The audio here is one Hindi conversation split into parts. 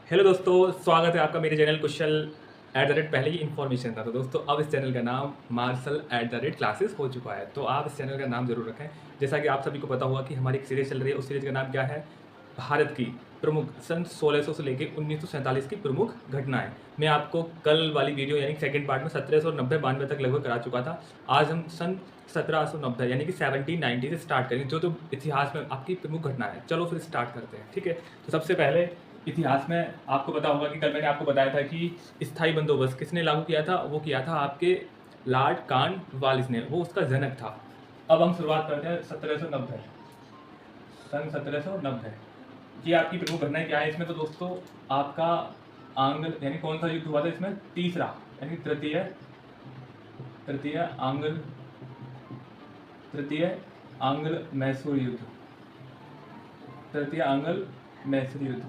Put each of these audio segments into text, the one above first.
हेलो दोस्तों, स्वागत है आपका मेरे चैनल कुशल पहले ही इन्फॉर्मेशन था। तो दोस्तों अब इस चैनल का नाम मार्शल क्लासेस हो चुका है। तो आप इस चैनल का नाम ज़रूर रखें। जैसा कि आप सभी को पता होगा कि हमारी एक सीरीज़ चल रही है, उस सीरीज़ का नाम क्या है? भारत की प्रमुख सन 1600 से लेके 1947 की प्रमुख घटनाएं। मैं आपको कल वाली वीडियो यानी सेकंड पार्ट में 1790-92 तक लगभग करा चुका था। आज हम सन 1790 यानी कि 1790 से स्टार्ट करेंगे, जो इतिहास में आपकी प्रमुख घटना है। चलो फिर स्टार्ट करते हैं, ठीक है। तो सबसे पहले इतिहास में आपको पता होगा कि कल मैंने आपको बताया था कि स्थायी बंदोबस्त किसने लागू किया था। वो किया था आपके लॉर्ड कॉर्नवालिस ने, वो उसका जनक था। अब हम शुरुआत करते हैं 1790 सन 1790। ये आपकी प्रमुख घटनाएं क्या है इसमें? तो दोस्तों आपका आंग्ल यानी कौन सा युद्ध हुआ था इसमें? तीसरा यानी तृतीय तृतीय आंग्ल तृतीय आंग्ल मैसूर युद्ध। तृतीय आंग्ल मैसूर युद्ध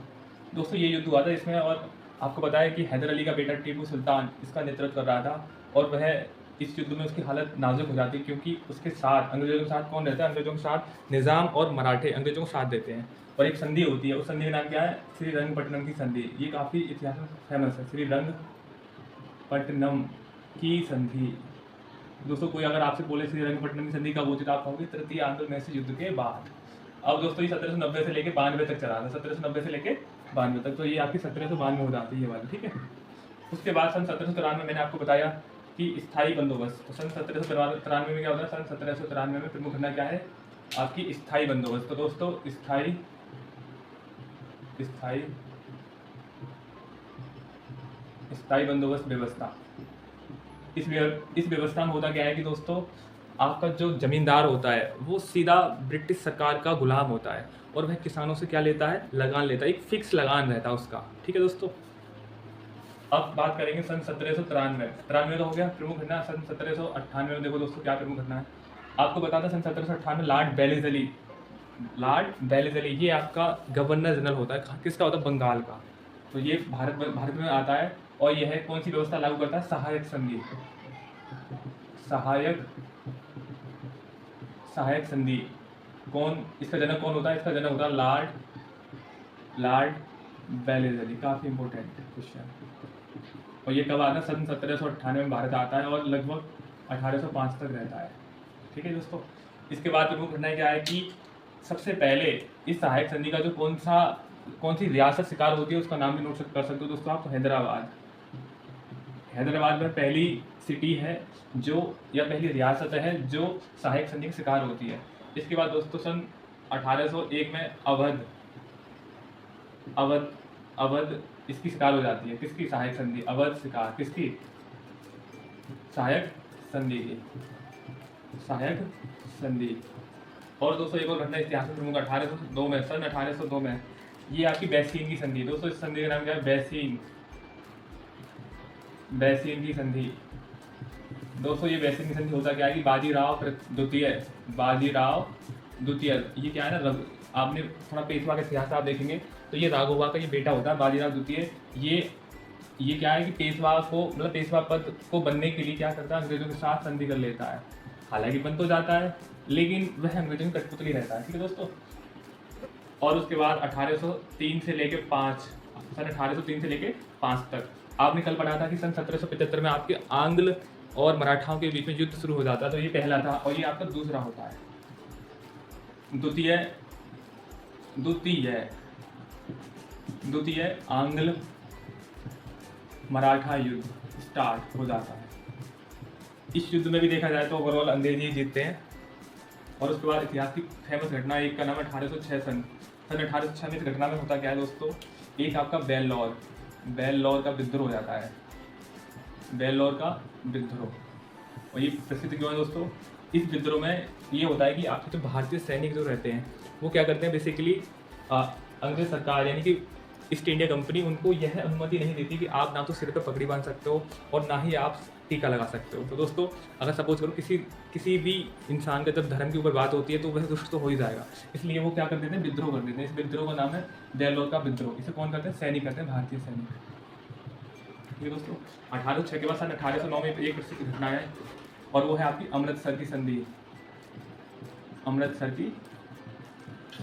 दोस्तों ये युद्ध हुआ था इसमें। और आपको पता है कि हैदर अली का बेटा टीपू सुल्तान इसका नेतृत्व कर रहा था। और वह इस युद्ध में उसकी हालत नाजुक हो जाती है, क्योंकि उसके साथ अंग्रेजों के साथ कौन रहता है? अंग्रेजों के साथ निज़ाम और मराठे अंग्रेजों को साथ देते हैं। और एक संधि होती है, उस संधि का नाम क्या है? श्रीरंगपट्टनम की संधि। ये काफ़ी इतिहास में फेमस है, श्रीरंगपट्टनम की संधि। दोस्तों कोई अगर आपसे बोले श्रीरंगपट्टनम की संधि कब होती तो आप कहोगे तृतीय आंग्ल मैसूर युद्ध के बाद। अब दोस्तों ये 1790 से लेके 92 तक चला था, 1790 से लेके 92 तक। तो ये आपकी 1792 हो जाती है ये वाली, ठीक है। उसके बाद सन 1793 मैंने आपको बताया कि स्थायी बंदोबस्त। तो सन 1793 में क्या होता है? सन 1793 में प्रमुख घटना क्या है? आपकी स्थायी बंदोबस्त। तो दोस्तों स्थायी स्थायी स्थायी बंदोबस्त व्यवस्था। इस व्यवस्था में होता क्या है कि दोस्तों आपका जो जमींदार होता है वो सीधा ब्रिटिश सरकार का गुलाम होता है, और वह किसानों से क्या लेता है? लगान लेता है। एक फिक्स लगान रहता है उसका, ठीक है दोस्तों। अब बात करेंगे सन 1793 तो हो गया प्रमुख घटना। सन 1798 में देखो दोस्तों क्या प्रमुख घटना है। आपको बता था सन 1798 लॉर्ड बेलिज़ली ये आपका गवर्नर जनरल होता है। किसका होता है? बंगाल का। तो ये भारत में आता है। और यह कौन सी व्यवस्था लागू करता है? सहायक संधि। सहायक संधि। कौन इसका जनक कौन होता है? इसका जनक होता है लॉर्ड बेलिज़ली। काफ़ी इंपॉर्टेंट क्वेश्चन। और ये कब आता है? सन 1798 में भारत आता है और लगभग 1805 तक रहता है, ठीक है दोस्तों। इसके बाद प्रमुख घटना क्या है कि सबसे पहले इस सहायक संधि का जो कौन सी रियासत शिकार होती है उसका नाम भी नोट कर सकते हो दोस्तों आप। हैदराबाद में पहली सिटी है जो, या पहली रियासत है जो सहायक संधि का शिकार होती है। इसके बाद दोस्तों सन 1801 में अवध इसकी शिकार हो जाती है। किसकी? सहायक संधि। अवध शिकार किसकी? सहायक संधि की। सहायक संधि। और दोस्तों एक और घटना इतिहास में प्रमुख 1802 में, सन 1802 में ये आपकी बैसीन की संधि। दोस्तों इस संधि का नाम क्या है? बैसीन की संधि। दोस्तों ये बैसीन की संधि होता क्या है कि बाजीराव द्वितीय ये क्या है ना, आपने थोड़ा पेशवा का इतिहास आप देखेंगे तो ये राघोबा का ये बेटा होता है बाजीराव द्वितीय। ये क्या है कि पेशवा को, मतलब पेशवा पद को बनने के लिए क्या करता है? अंग्रेजों के साथ संधि कर लेता है। हालांकि बन तो जाता है लेकिन वह अंग्रेजों की कठपुतली रहता है, ठीक है दोस्तों। और उसके बाद 1803 से लेके 5 तक आपने कल पढ़ा था कि सन 1775 में आपके आंग्ल और मराठाओं के बीच में युद्ध शुरू हो जाता है। तो ये पहला था और ये आपका दूसरा होता है। द्वितीय आंग्ल मराठा युद्ध स्टार्ट हो जाता है। इस युद्ध में भी देखा जाए तो ओवरऑल अंग्रेज ही जीतते हैं। और उसके बाद इतिहास की फेमस घटना एक का नाम है 1806 सन 1806 में इस घटना में होता क्या है दोस्तों? एक आपका बेल्लौर का विद्रोह हो जाता है। बेल्लौर का विद्रोह। और ये प्रसिद्ध क्यों है दोस्तों? इस विद्रोह में ये होता है कि आपके जो भारतीय सैनिक जो रहते हैं वो क्या करते हैं? बेसिकली अंग्रेज सरकार यानी कि ईस्ट इंडिया कंपनी उनको यह अनुमति नहीं देती कि आप ना तो सिर पर पगड़ी बांध सकते हो और ना ही आप टीका लगा सकते हो। तो दोस्तों अगर सपोज करो किसी भी इंसान का जब धर्म के ऊपर बात होती है तो वह दुष्ट तो हो ही जाएगा। इसलिए वो क्या कर देते हैं? विद्रोह कर देते हैं। इस विद्रोह का नाम है बेल्लौर का विद्रोह। इसे कौन करते हैं? सैनिक करते हैं, भारतीय सैनिक। ठीक है दोस्तों। 1806 के बाद सन 1809 में एक प्रसिद्ध घटना है और वो है आपकी अमृतसर की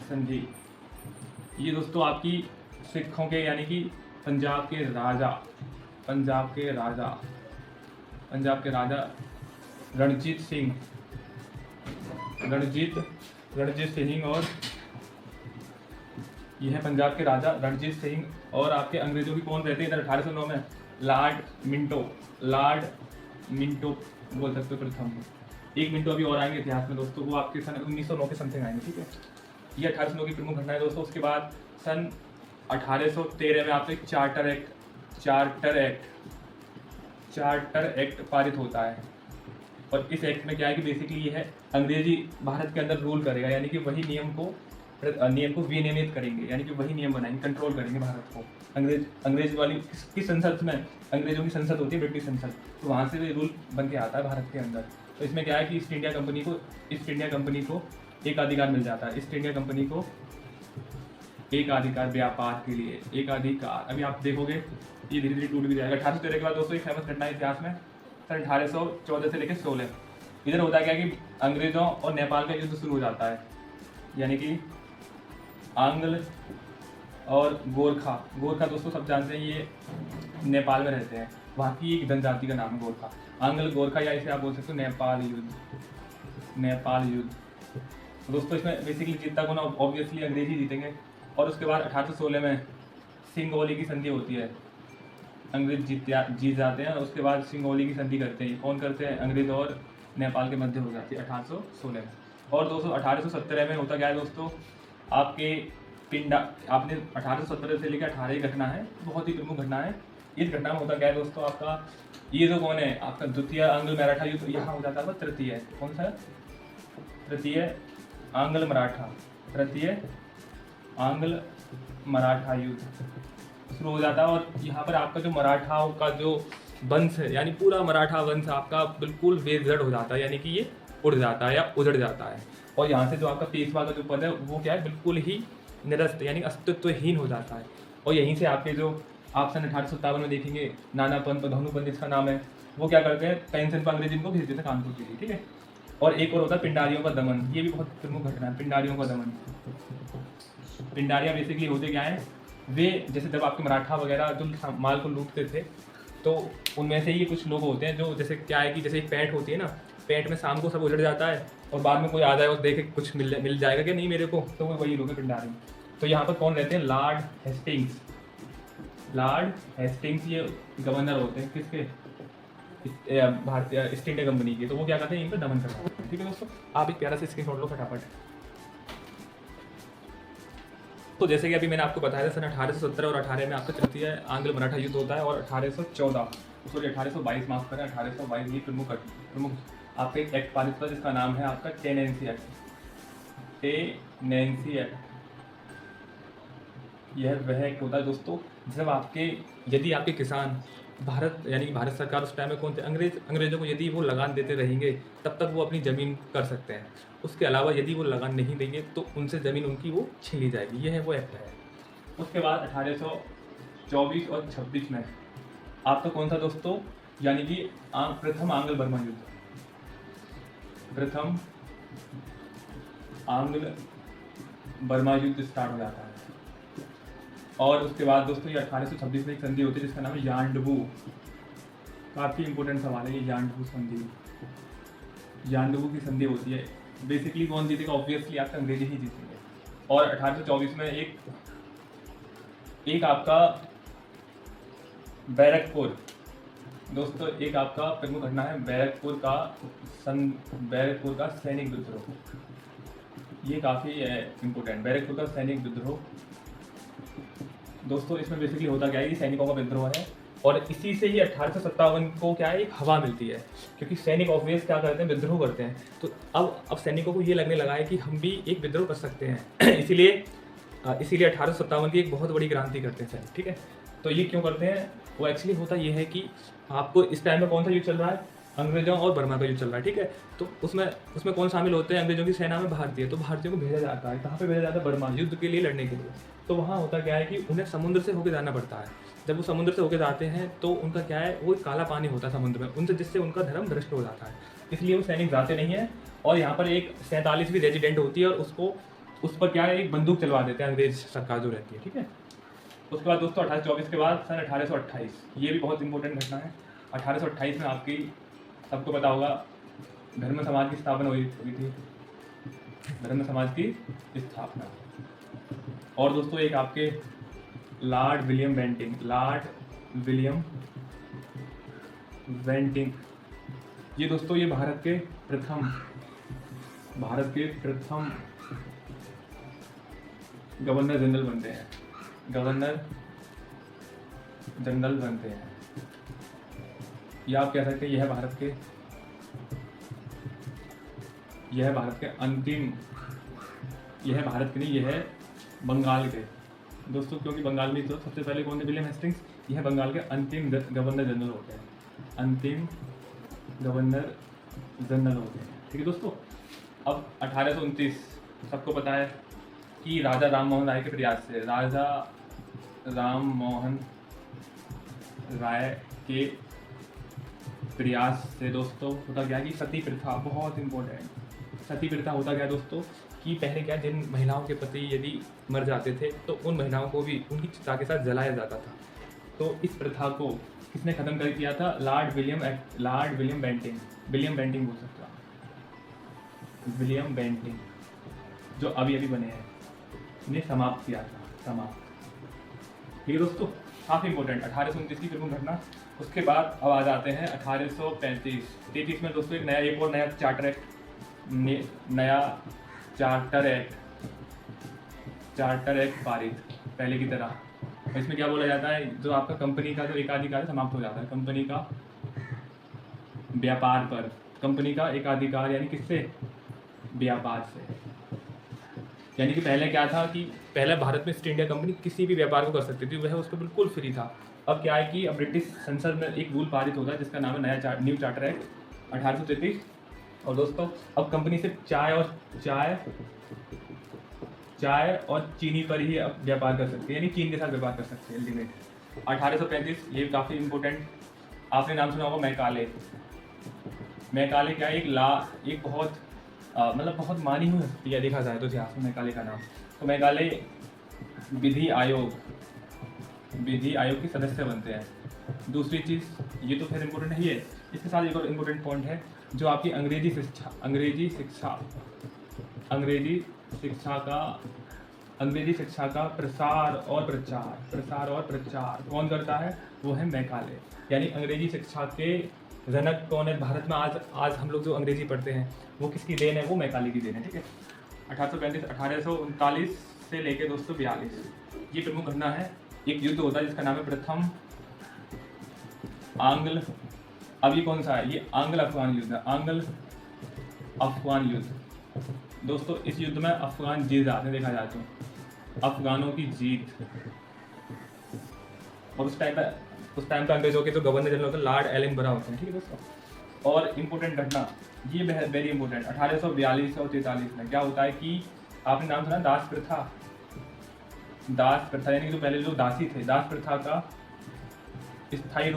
संधि। ये दोस्तों आपकी सिखों के यानी कि पंजाब के राजा पंजाब के राजा पंजाब के राजा रणजीत सिंह और ये है पंजाब के राजा रणजीत सिंह। और आपके अंग्रेजों की कौन रहते हैं इधर 1809 में? लॉर्ड मिंटो बोल सकते हो प्रथम। एक मिनटो अभी और आएंगे इतिहास में दोस्तों, वो आपके सन 1909 के समथिंग आएंगे, ठीक है। ये 1809 की प्रमुख घटना है दोस्तों। उसके बाद सन 1813 में आपसे चार्टर एक्ट पारित होता है। और इस एक्ट में क्या है कि बेसिकली ये है अंग्रेजी भारत के अंदर रूल करेगा, यानी कि वही नियम को विनियमित करेंगे, यानी कि वही नियम बनाएंगे, कंट्रोल करेंगे भारत को। अंग्रेज वाली किस संसद में? अंग्रेजों की संसद होती है ब्रिटिश संसद, तो वहाँ से रूल बन के आता है भारत के अंदर। तो इसमें क्या है कि ईस्ट इंडिया कंपनी को एक अधिकार मिल जाता है। ईस्ट इंडिया कंपनी को एक अधिकार, व्यापार के लिए एक अधिकार। अभी आप देखोगे ये धीरे धीरे टूट भी जाएगा। 1813 के बाद दोस्तों एक फेमस घटना है इतिहास में, सन 1814 से लेकर 16। इधर होता क्या कि अंग्रेजों और नेपाल का युद्ध शुरू हो जाता है, यानी कि आंग्ल और गोरखा दोस्तों सब जानते हैं, ये नेपाल में रहते हैं। वहाँ की एक जनजाति का नाम है गोरखा, आंग्ल गोरखा, या इसे आप बोल सकते हो नेपाल युद्ध। तो दोस्तों इसमें बेसिकली जीतता कौन? ऑब्वियसली अंग्रेज ही जीतेंगे। और उसके बाद 1816 में सिंगोली की संधि होती है, अंग्रेज जीत जाते हैं। और उसके बाद सिंगोली की संधि करते हैं। कौन करते हैं? अंग्रेज और नेपाल के मध्य हो जाती है 1816 में। और दोस्तों 1817 में होता क्या है दोस्तों, आपके आपने 1817 से लेकर 18 घटना है, बहुत ही प्रमुख घटना है। इस घटना में होता क्या है दोस्तों, आपका ये जो कौन है, आपका द्वितीय आंग्ल मराठा युद्ध यहाँ हो जाता है। तृतीय कौन सा? तृतीय आंग्ल मराठा युद्ध शुरू हो जाता है। और यहाँ पर आपका जो मराठाओं का जो वंश है, यानी पूरा मराठा वंश आपका बिल्कुल बेजड़ हो जाता है, यानी कि ये उड़ जाता है या उजड़ जाता है। और यहाँ से जो आपका पेशवा का जो पद है वो क्या है, बिल्कुल ही निरस्त यानी अस्तित्वहीन हो जाता है। और यहीं से आपके जो आप सन 1857 में देखेंगे नाना पंत धनुपंत जिसका नाम है, वो क्या करते हैं, पेंशन पर अंग्रेज इनको भेज देते हैं कानपुर के लिए, ठीक है। और एक और होता है पिंडारियों का दमन, ये भी बहुत प्रमुख घटना है, पिंडारियों का दमन। पिंडारिया बेसिकली होते क्या है, वे जैसे जब आपके मराठा वगैरह जो माल को लूटते थे, तो उनमें से ही कुछ लोग होते हैं जो जैसे क्या है कि जैसे एक पैंट होती है ना, पैंट में शाम को सब उजड़ जाता है और बाद में कोई आ जाए और देखे कुछ मिल जाएगा कि नहीं मेरे को, तो वो वही लोग हैं पिंडारी। तो यहाँ पर कौन रहते हैं, लॉर्ड हेस्टिंग्स ये गवर्नर होते हैं किसके, भारतीय ईस्ट इंडिया कंपनी के। तो वो क्या करते हैं, इन पर दमन करते हैं, ठीक है दोस्तों। आप एक प्यारा से स्क्रीनशॉट लो फटाफट। तो जैसे कि अभी मैंने आपको बताया था सन 1817 और 18 में आपका तृतीय आंग्ल मराठा युद्ध होता है। और 1822 माफ करें, 1822 ये प्रमुख आपका एक एक्ट पारित हुआ जिसका नाम है आपका टेनेंसी एक्ट। यह वह एक्ट होता है दोस्तों जब यदि आपके किसान भारत यानी कि भारत सरकार उस टाइम में कौन थे, अंग्रेजों को यदि वो लगान देते रहेंगे तब तक वो अपनी ज़मीन कर सकते हैं। उसके अलावा यदि वो लगान नहीं देंगे तो उनसे ज़मीन उनकी वो छीन ली जाएगी, यह है वो एक्ट है। उसके बाद 1824 और 26 में आपका कौन सा दोस्तों, यानी कि प्रथम आंग्ल बर्मा युद्ध, प्रथम आंग्ल बर्मा युद्ध स्टार्ट हो जाता है। और उसके बाद दोस्तों ये 1826 में एक संधि होती है जिसका नाम है यांडबू। काफ़ी इंपॉर्टेंट सवाल है ये यांडबू की संधि होती है। बेसिकली कौन जीतेगा, ऑब्वियसली आपका अंग्रेजी ही जीतेंगे। और 1824 में एक आपका बैरकपुर दोस्तों, एक आपका प्रमुख घटना है बैरकपुर का सैनिक विद्रोह। ये काफ़ी इम्पोर्टेंट, बैरकपुर का सैनिक विद्रोह दोस्तों। इसमें बेसिकली होता क्या है, ये सैनिकों का विद्रोह है। और इसी से ही 1857 को क्या है, एक हवा मिलती है, क्योंकि सैनिक ऑब्वियस क्या करते हैं, विद्रोह करते हैं। तो अब सैनिकों को ये लगने लगा है कि हम भी एक विद्रोह कर सकते हैं। इसीलिए 1857 की एक बहुत बड़ी क्रांति करते हैं सैनिक, ठीक है। तो ये क्यों करते हैं, वो एक्चुअली होता ये है कि आपको इस टाइम में कौन सा युद्ध चल रहा है, अंग्रेजों और बर्मा का युद्ध चल रहा है, ठीक है। तो उसमें कौन शामिल होते हैं, अंग्रेजों की सेना में भारतीय। तो भारतीयों को भेजा जाता है, कहाँ पे भेजा जाता है, बर्मा, युद्ध के लिए लड़ने के लिए। तो वहाँ होता क्या है कि उन्हें समुद्र से होकर जाना पड़ता है। जब वो समुद्र से होकर जाते हैं तो उनका क्या है, वो काला पानी होता है समुद्र में, उनसे जिससे उनका धर्म भ्रष्ट हो जाता है, इसलिए वो सैनिक जाते नहीं है। और यहाँ पर एक 47वीं रेजिडेंट होती है और उस पर क्या है, एक बंदूक चलवा देते हैं अंग्रेज सरकार जो रहती है, ठीक है। उसके बाद दोस्तों 1824 के बाद सन 1828, ये भी बहुत इंपॉर्टेंट घटना है। 1828 में आपकी सबको पता होगा धर्म समाज की स्थापना हुई थी, धर्म समाज की स्थापना। और दोस्तों एक आपके लॉर्ड विलियम बेंटिंक, ये दोस्तों ये भारत के प्रथम गवर्नर जनरल बनते हैं, या आप कह सकते हैं यह भारत के नहीं, यह बंगाल के दोस्तों, क्योंकि बंगाल में तो सबसे पहले कौन थे? William Hastings. यह बंगाल के अंतिम गवर्नर जनरल होते हैं, ठीक है दोस्तों। अब 1829 सबको पता है कि राजा राम मोहन राय के प्रयास से, दोस्तों होता क्या कि सती प्रथा, बहुत इंपॉर्टेंट। सती प्रथा होता क्या दोस्तों कि पहले क्या, जिन महिलाओं के पति यदि मर जाते थे तो उन महिलाओं को भी उनकी चिता के साथ जलाया जाता था। तो इस प्रथा को किसने खत्म कर दिया था? लॉर्ड विलियम बेंटिंक बोल सकते हो, विलियम बेंटिंक, जो अभी बने हैं, ने समाप्त किया था। ठीक है दोस्तों, काफ़ी इंपॉर्टेंट 1829 की प्रमुख घटना। उसके बाद अब आ जाते हैं 1833 में दोस्तों एक और नया चार्टर एक्ट पारित, पहले की तरह। इसमें क्या बोला जाता है, जो आपका कंपनी का जो एकाधिकार समाप्त हो जाता है, कंपनी का व्यापार पर, कंपनी का एकाधिकार, यानी किससे? व्यापार से। यानी कि पहले क्या था कि पहले भारत में ईस्ट इंडिया कंपनी किसी भी व्यापार को कर सकती थी, वह उस पर बिल्कुल फ्री था। अब क्या है कि अब ब्रिटिश संसद में एक रूल पारित होता है जिसका नाम है न्यू चार्टर एक्ट 1833। और दोस्तों अब कंपनी सिर्फ चाय और चीनी पर ही अब व्यापार कर सकती है, यानी चीन के साथ व्यापार कर सकती है, लिमिट। 1835, ये काफ़ी इंपॉर्टेंट, आपने नाम सुना होगा मैकाले क्या है? एक बहुत मतलब बहुत मानी हुई हस्ती है, देखा जाए तो इतिहास में मैकाले का नाम। तो मैकाले विधि आयोग के सदस्य बनते हैं। दूसरी चीज़, ये तो फिर इम्पोर्टेंट है, ये इसके साथ एक और इम्पोर्टेंट पॉइंट है, जो आपकी अंग्रेजी शिक्षा का प्रसार और प्रचार कौन करता है? वो है मैकाले। यानी अंग्रेजी शिक्षा के जनक कौन है भारत में? आज हम लोग जो अंग्रेजी पढ़ते हैं वो किसकी देन है? वो मैकाले की देन है, ठीक है। 1839 से लेके दोस्तों 42, ये प्रमुख घटना है। एक युद्ध होता है जिसका नाम है प्रथम अब ये कौन सा है? ये आंग्ल अफगान युद्ध। दोस्तों इस युद्ध में अफगान जीत जाते हैं, देखा जाए तो अफगानों की जीत। और उस टाइम पे अंग्रेजों के जो गवर्नर जनरल होते हैं लॉर्ड एलिनबरा होते हैं, ठीक है दोस्तों। और इम्पोर्टेंट घटना, ये वेरी इंपॉर्टेंट, 1842 और 43 में क्या होता है कि आपने नाम सुना दास प्रथा, यानी कि जो पहले जो दासी थे, दास प्रथा का स्थायी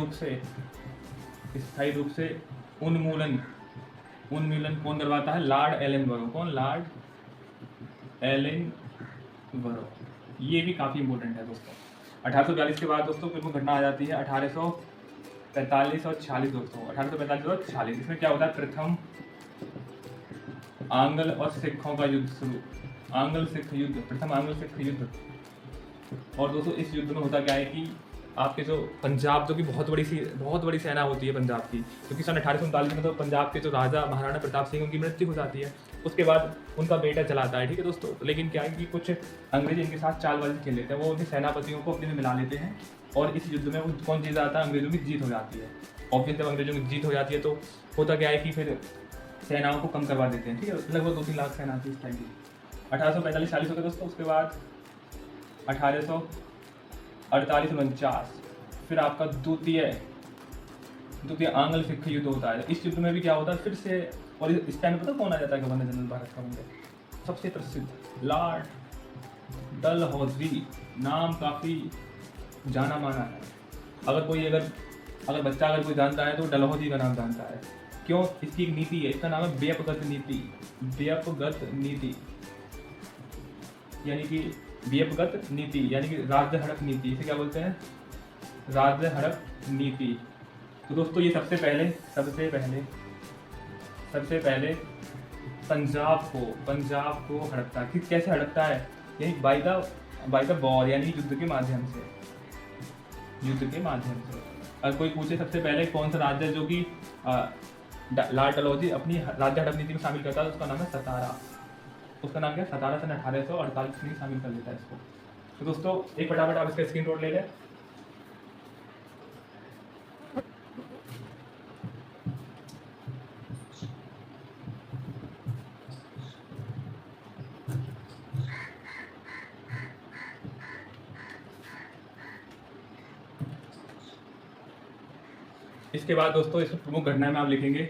रूप से उन्मूलन कौन करवाता है? लॉर्ड एलिनबरो। ये भी काफ़ी इंपॉर्टेंट है दोस्तों। 1842 के बाद दोस्तों प्रमुख घटना आ जाती है 1845 और 46 दोस्तों। 1845 और 46 इसमें क्या होता है? प्रथम आंग्ल और सिखों का युद्ध शुरू, प्रथम आंग्ल सिख युद्ध। और दोस्तों इस युद्ध में होता क्या है कि आपके जो पंजाब, जो कि बहुत बड़ी सेना होती है पंजाब की, क्योंकि सन 1839 में तो पंजाब के जो राजा महाराणा प्रताप सिंह, उनकी मृत्यु हो जाती है। उसके बाद उनका बेटा चलाता है, ठीक है दोस्तों। लेकिन क्या है कि कुछ अंग्रेज इनके साथ चालबाजी खेल लेते हैं, वो उनके सेनापतियों को अपने में मिला लेते हैं, और इस युद्ध में वो कौन जीत जाता है? अंग्रेजों की जीत हो जाती है। ऑब्वियस जब अंग्रेजों की जीत हो जाती है तो होता क्या है कि फिर सेनाओं को कम करवा देते हैं, ठीक है। लगभग 2-3 लाख सेना थी इस टाइम की। 1845-46 हो गया दोस्तों। उसके बाद 1848-49 फिर आपका द्वितीय आंग्ल सिख युद्ध होता है। इस युद्ध में भी क्या होता है फिर से, और इस टाइम पता कौन आ जाता है गवर्नर जनरल भारत का बनकर? सबसे प्रसिद्ध लॉर्ड डलहौजी, नाम काफ़ी जाना माना है। अगर बच्चा कोई जानता है तो डलहौजी का नाम जानता है। क्यों? इसकी एक नीति है, इसका नाम है व्यापगत नीति। यानी कि व्यपगत नीति यानी कि राज्य हड़प नीति, इसे क्या बोलते हैं? राज्य हड़प नीति। तो दोस्तों ये सबसे पहले पंजाब को हड़पता है। कैसे हड़पता है? यही बाय द वॉर यानी युद्ध के माध्यम से। अगर कोई पूछे सबसे पहले कौन सा राज्य है जो कि लॉर्ड डलहौजी अपनी राज्य हड़प नीति में शामिल करता है, उसका नाम है सतारा। उसका नाम क्या है? सतारा सन 1848 में शामिल कर लेता है इसको। तो दोस्तों एक फटाफट आप इसका स्क्रीनशॉट ले लें। इसके बाद दोस्तों इसमें प्रमुख घटनाएं में आप लिखेंगे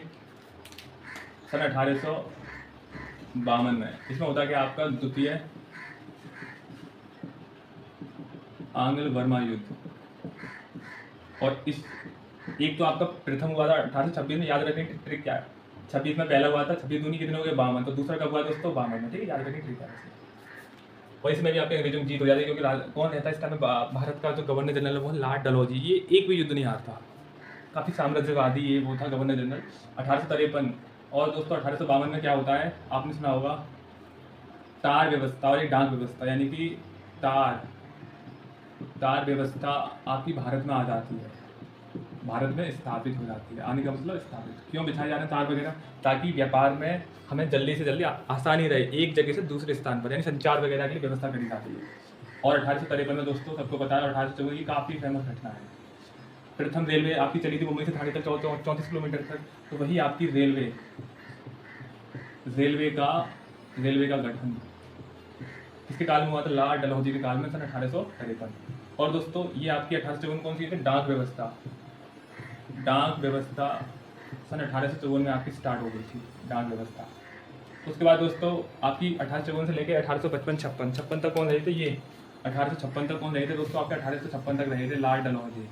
सन 1852 में। इसमें होता है कि आपका द्वितीय आंग्ल बर्मा युद्ध, और इस एक तो आपका प्रथम हुआ था 1826 में। याद रखने की ट्रिक क्या है? 26 में पहला हुआ था, 26 दूनी कितने हो गए? 52। तो दूसरा कब हुआ दोस्तों? 52 में। ठीक है, याद रखने की ट्रिक है। और इसमें भी आपके अंग्रेजों की जीत हो जाती है, क्योंकि कौन रहता है इस टाइम में? भारत का जो गवर्नर जनरल है वो लॉर्ड डलहौजी। ये एक भी युद्ध नहीं हारता, काफ़ी साम्राज्यवादी ये वो था गवर्नर जनरल। 1853। और दोस्तों 1852 में क्या होता है? आपने सुना होगा तार व्यवस्था और एक डाक व्यवस्था, यानी कि तार व्यवस्था आपकी भारत में आ जाती है, भारत में स्थापित हो जाती है। आने का मतलब स्थापित। क्यों बिछाए जा रहे हैं तार वगैरह? ताकि व्यापार में हमें जल्दी से जल्दी आसानी रहे, एक जगह से दूसरे स्थान पर, यानी संचार वगैरह के लिए व्यवस्था करी जाती है। और 1853 में दोस्तों सबको पता है 1854 की काफ़ी फेमस घटना है। प्रथम रेलवे आपकी चली थी मुंबई से ठाणे तक 34 किलोमीटर तक। तो वही आपकी रेलवे का गठन किसके काल में हुआ था? लॉर्ड डलहौजी के काल में सन 1853। और दोस्तों ये आपकी 1854 कौन सी थी? डाक व्यवस्था सन 1854 में आपकी स्टार्ट हो गई थी, डाक व्यवस्था। उसके बाद दोस्तों आपकी 1854 से लेकर 1855-56 तक कौन रहे थे? ये 1856 तक कौन रहे थे दोस्तों? आपके 1856 तक रहे थे लॉर्ड डलहौजी।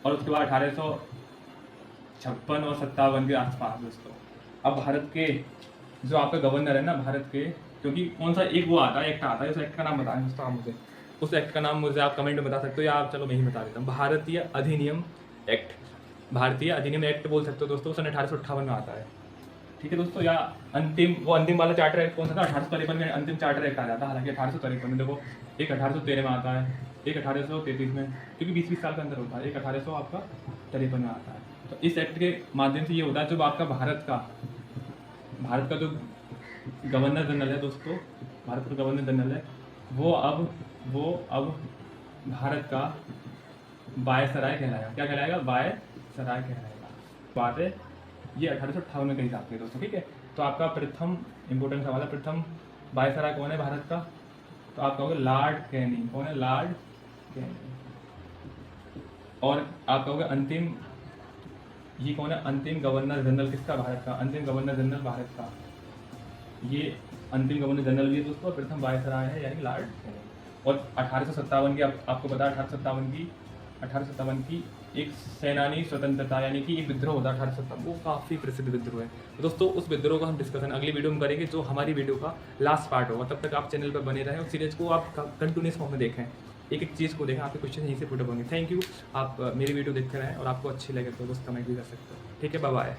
और उसके बाद 1856 और 57 के आसपास दोस्तों अब भारत के जो आपका गवर्नर है ना, भारत के, क्योंकि कौन सा एक वो आता है, एक्ट आता है, उस एक्ट का नाम बताएं दोस्तों आप मुझे। उस एक्ट का नाम मुझे आप कमेंट में बता सकते हो, या आप चलो मैं ही बता देता हूँ। भारतीय अधिनियम एक्ट बोल सकते हो दोस्तों, सन 1858 में आता है। ठीक है दोस्तों। या अंतिम वाला चार्टर एक्ट कौन सा था? 1853 में अंतिम चार्टर एक्ट आ जाता है। हालांकि 1853 में देखो, एक 1813 में आता है, एक 1833 में, क्योंकि 20 साल का अंदर होता है। एक 1853 में आता है। तो इस एक्ट के माध्यम से ये होता है, जब आपका भारत का जो गवर्नर जनरल है दोस्तों, भारत का गवर्नर जनरल है, वो अब भारत का वायसराय कहलाएगा। क्या कहलाएगा? वायसराय कहलाएगा। बात है ये 1858 में कही जाती है दोस्तों। ठीक है। तो आपका प्रथम इंपॉर्टेंट सवाल है, प्रथम वायसराय कौन है भारत का? तो आप कहोगे लॉर्ड कैनिंग। कौन है? Lord Canning. और आप कहोगे अंतिम, ये कौन है? अंतिम गवर्नर जनरल किसका? भारत का। अंतिम गवर्नर जनरल भारत का, ये अंतिम गवर्नर जनरल भी है दोस्तों, प्रथम वायसराय है यानी लॉर्ड कैनिंग। और 1857 की आपको पता है, 1857 की एक सेनानी स्वतंत्रता यानी कि एक विद्रोह होता है 1857, वो काफ़ी प्रसिद्ध विद्रोह है। तो दोस्तों उस विद्रोह का हम डिस्कशन अगली वीडियो में करेंगे, जो हमारी वीडियो का लास्ट पार्ट होगा। तब तक आप चैनल पर बने रहें और सीरीज को आप कंटिन्यूस फॉर्म में देखें, एक एक चीज़ को देखें, आपके क्वेश्चन यहीं से पुट अप होंगे। Thank you. आप मेरी वीडियो देखते रहें, और आपको अच्छी लगे तो दोस्त कमेंट भी कर सकते हो। ठीक है, बाय बाय।